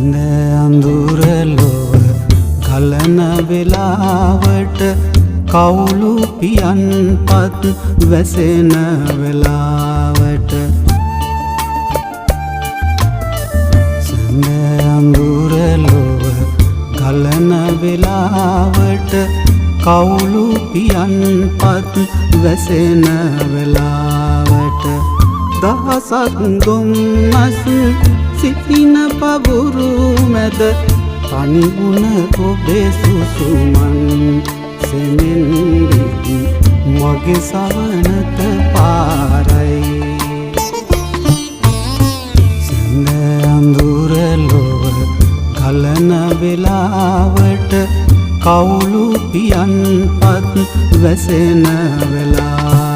අඳුරලොව ගලන වෙලාවට කවුළු පියන්පත් වැසෙන වෙලාවට සඳ අඳුරලොව ගලන වෙලාවට කවුළු පියන්පත් වැසෙන වෙලාවට දහසක් දුම්නස් සිටින පවුරු මැද තනිවුණ ඔබේ සුසුමන් සෙමෙන් විදි මගේ සවනත පාරයි සඳ අඳුරලොව ගලන වෙලාවට කවුළු පියන්පත් වැසෙන වෙලාවට